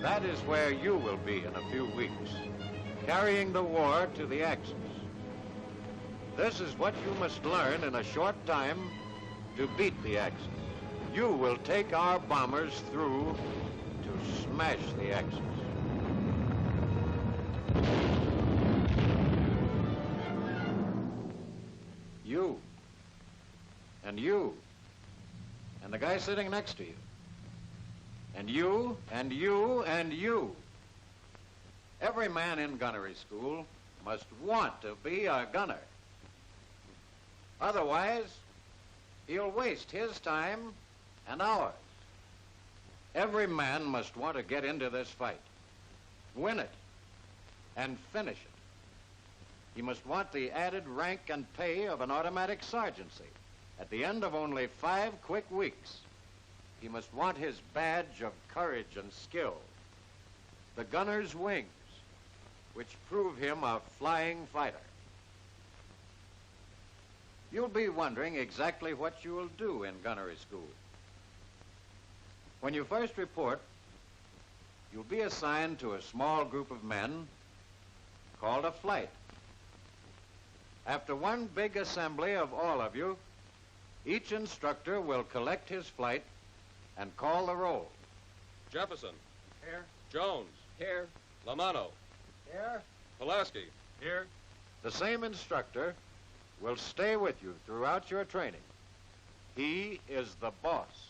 That is where you will be in a few weeks, carrying the war to the Axis. This is what you must learn in a short time to beat the Axis. You will take our bombers through to smash the Axis. You, and you, and the guy sitting next to you, and you, and you, and you. Every man in gunnery school must want to be a gunner. Otherwise, he'll waste his time and ours. Every man must want to get into this fight, win it, and finish it. He must want the added rank and pay of an automatic sergeancy at the end of only 5 quick weeks. He must want his badge of courage and skill, the gunner's wings, which prove him a flying fighter. You'll be wondering exactly what you will do in gunnery school. When you first report, you'll be assigned to a small group of men called a flight. After one big assembly of all of you, each instructor will collect his flight and call the roll. Jefferson. Here. Jones. Here. Lamano. Here. Pulaski. Here. The same instructor will stay with you throughout your training. He is the boss.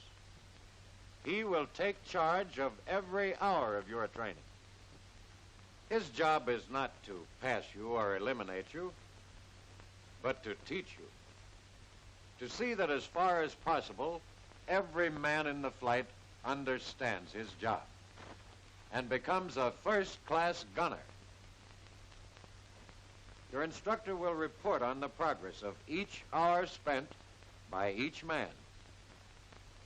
He will take charge of every hour of your training. His job is not to pass you or eliminate you, but to teach you. To see that as far as possible, every man in the flight understands his job and becomes a first-class gunner. Your instructor will report on the progress of each hour spent by each man.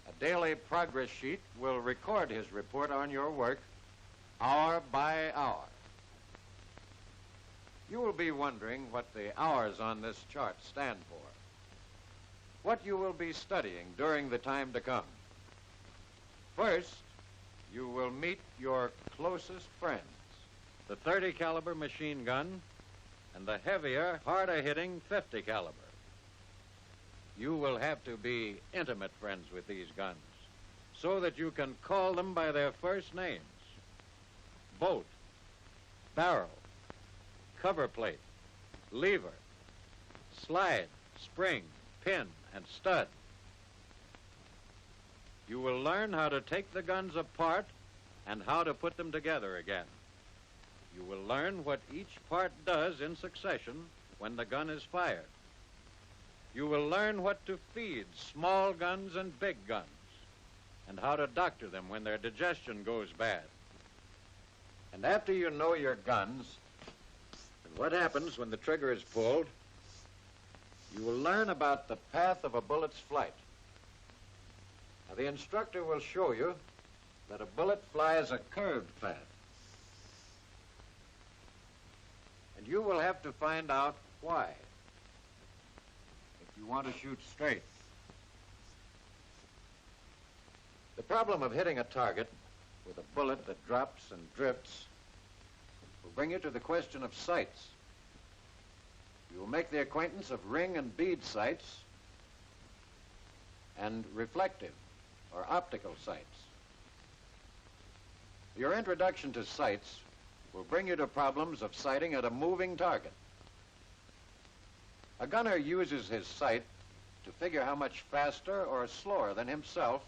A daily progress sheet will record his report on your work hour by hour. You will be wondering what the hours on this chart stand for, what you will be studying during the time to come. First, you will meet your closest friends, the 30 caliber machine gun and the heavier, harder-hitting 50 caliber. You will have to be intimate friends with these guns so that you can call them by their first names: bolt, barrel, cover plate, lever, slide, spring, pin, and stud. You will learn how to take the guns apart and how to put them together again. You will learn what each part does in succession when the gun is fired. You will learn what to feed small guns and big guns, and how to doctor them when their digestion goes bad. And after you know your guns and what happens when the trigger is pulled, you will learn about the path of a bullet's flight. Now, the instructor will show you that a bullet flies a curved path. And you will have to find out why if you want to shoot straight. The problem of hitting a target with a bullet that drops and drifts will bring you to the question of sights. You will make the acquaintance of ring and bead sights and reflective or optical sights. Your introduction to sights will bring you to problems of sighting at a moving target. A gunner uses his sight to figure how much faster or slower than himself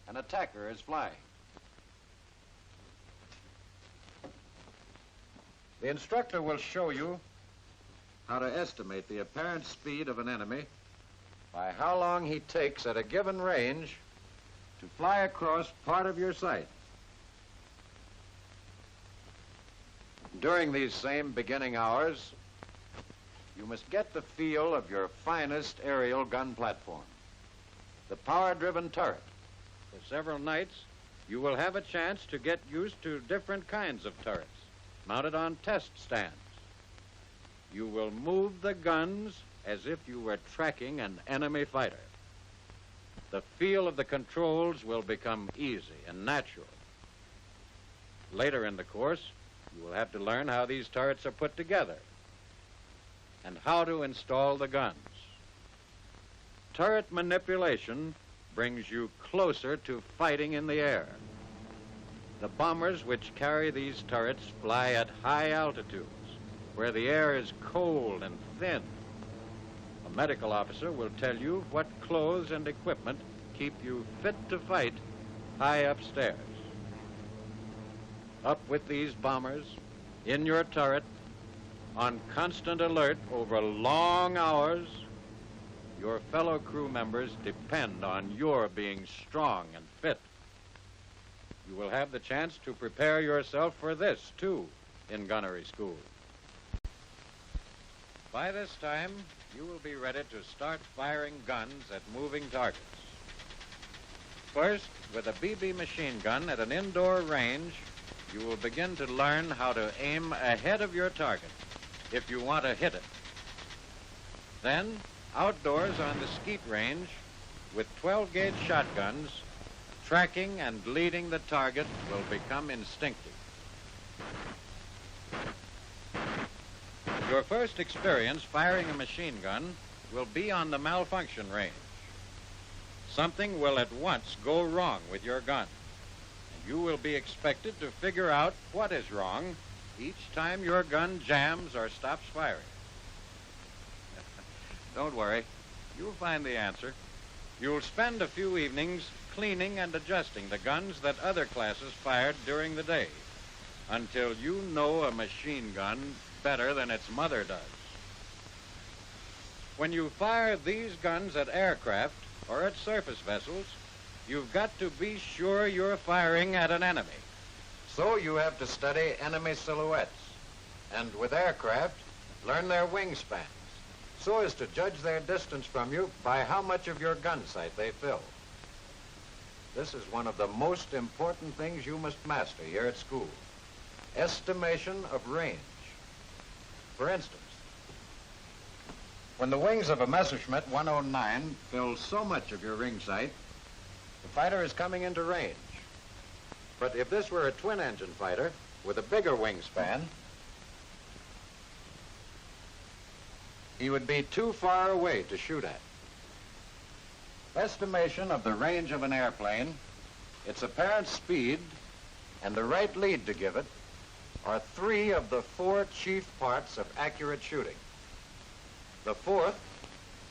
an attacker is flying. The instructor will show you how to estimate the apparent speed of an enemy by how long he takes at a given range to fly across part of your sight. During these same beginning hours, you must get the feel of your finest aerial gun platform, the power-driven turret. For several nights, you will have a chance to get used to different kinds of turrets mounted on test stands. You will move the guns as if you were tracking an enemy fighter. The feel of the controls will become easy and natural. Later in the course, you will have to learn how these turrets are put together and how to install the guns. Turret manipulation brings you closer to fighting in the air. The bombers which carry these turrets fly at high altitudes, where the air is cold and thin. A medical officer will tell you what clothes and equipment keep you fit to fight high upstairs. Up with these bombers, in your turret, on constant alert over long hours, your fellow crew members depend on your being strong and fit. You will have the chance to prepare yourself for this, too, in gunnery school. By this time, you will be ready to start firing guns at moving targets. First, with a BB machine gun at an indoor range, you will begin to learn how to aim ahead of your target if you want to hit it. Then, outdoors on the skeet range, with 12-gauge shotguns, tracking and leading the target will become instinctive. Your first experience firing a machine gun will be on the malfunction range. Something will at once go wrong with your gun, and you will be expected to figure out what is wrong each time your gun jams or stops firing. Don't worry, you'll find the answer. You'll spend a few evenings cleaning and adjusting the guns that other classes fired during the day until you know a machine gun better than its mother does. When you fire these guns at aircraft or at surface vessels, you've got to be sure you're firing at an enemy. So you have to study enemy silhouettes, and with aircraft, learn their wingspans, so as to judge their distance from you by how much of your gun sight they fill. This is one of the most important things you must master here at school: estimation of range. For instance, when the wings of a Messerschmitt 109 fill so much of your ring sight, the fighter is coming into range. But if this were a twin-engine fighter with a bigger wingspan, he would be too far away to shoot at. Estimation of the range of an airplane, its apparent speed, and the right lead to give it are three of the four chief parts of accurate shooting. The fourth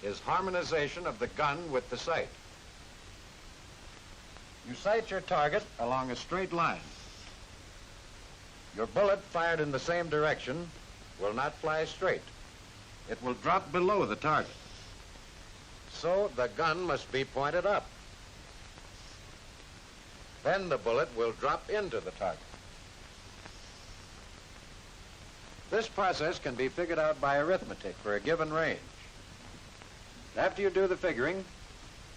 is harmonization of the gun with the sight. You sight your target along a straight line. Your bullet fired in the same direction will not fly straight. It will drop below the target. So the gun must be pointed up. Then the bullet will drop into the target. This process can be figured out by arithmetic for a given range. After you do the figuring,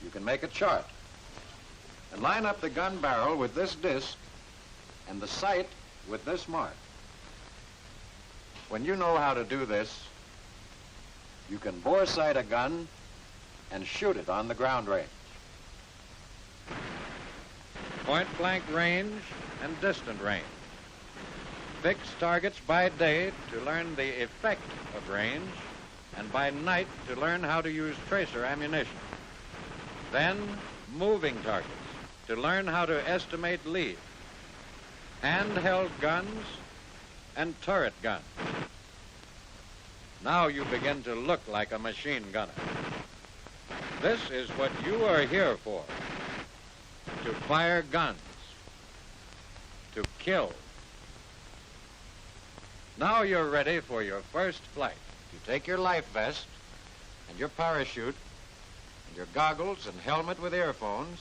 you can make a chart and line up the gun barrel with this disc and the sight with this mark. When you know how to do this, you can bore sight a gun and shoot it on the ground range. Point blank range and distant range. Fix targets by day to learn the effect of range, and by night to learn how to use tracer ammunition. Then moving targets to learn how to estimate lead. Handheld guns and turret guns. Now you begin to look like a machine gunner. This is what you are here for: to fire guns, to kill. Now you're ready for your first flight. You take your life vest and your parachute and your goggles and helmet with earphones,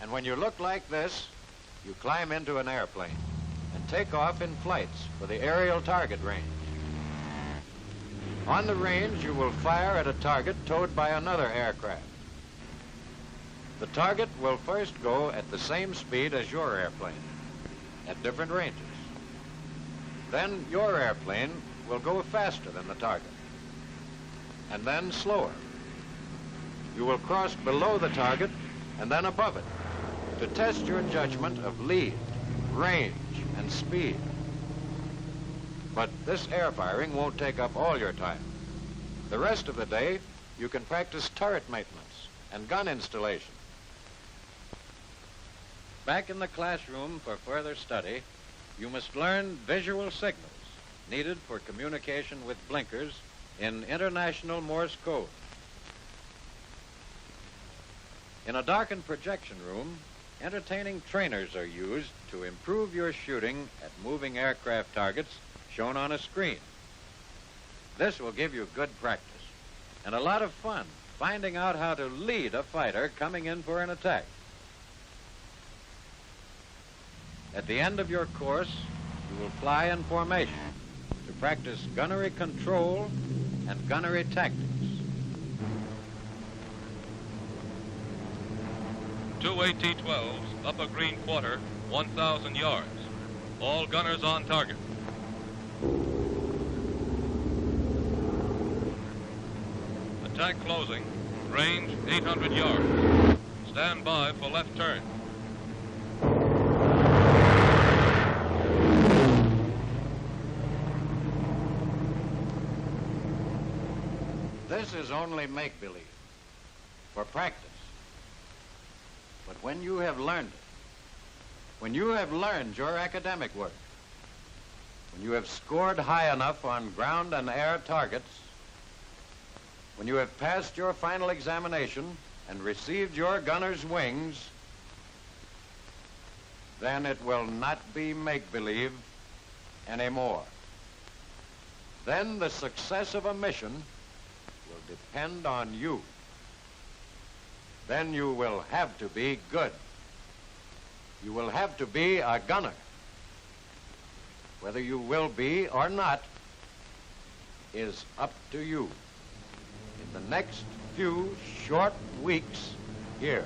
and when you look like this, you climb into an airplane and take off in flights for the aerial target range. On the range, you will fire at a target towed by another aircraft. The target will first go at the same speed as your airplane, at different ranges. Then your airplane will go faster than the target, and then slower. You will cross below the target and then above it to test your judgment of lead range, and speed. But this air firing won't take up all your time. The rest of the day, you can practice turret maintenance and gun installation. Back in the classroom for further study, you must learn visual signals needed for communication with blinkers in International Morse code. In a darkened projection room, entertaining trainers are used to improve your shooting at moving aircraft targets shown on a screen. This will give you good practice and a lot of fun finding out how to lead a fighter coming in for an attack. At the end of your course, you will fly in formation to practice gunnery control and gunnery tactics. 2 AT-12s, upper green quarter, 1,000 yards. All gunners on target. Attack closing, range 800 yards. Stand by for left turn. This is only make-believe, for practice. But when you have learned it, when you have learned your academic work, when you have scored high enough on ground and air targets, when you have passed your final examination and received your gunner's wings, then it will not be make-believe anymore. Then the success of a mission will depend on you. Then you will have to be good. You will have to be a gunner. Whether you will be or not is up to you in the next few short weeks here.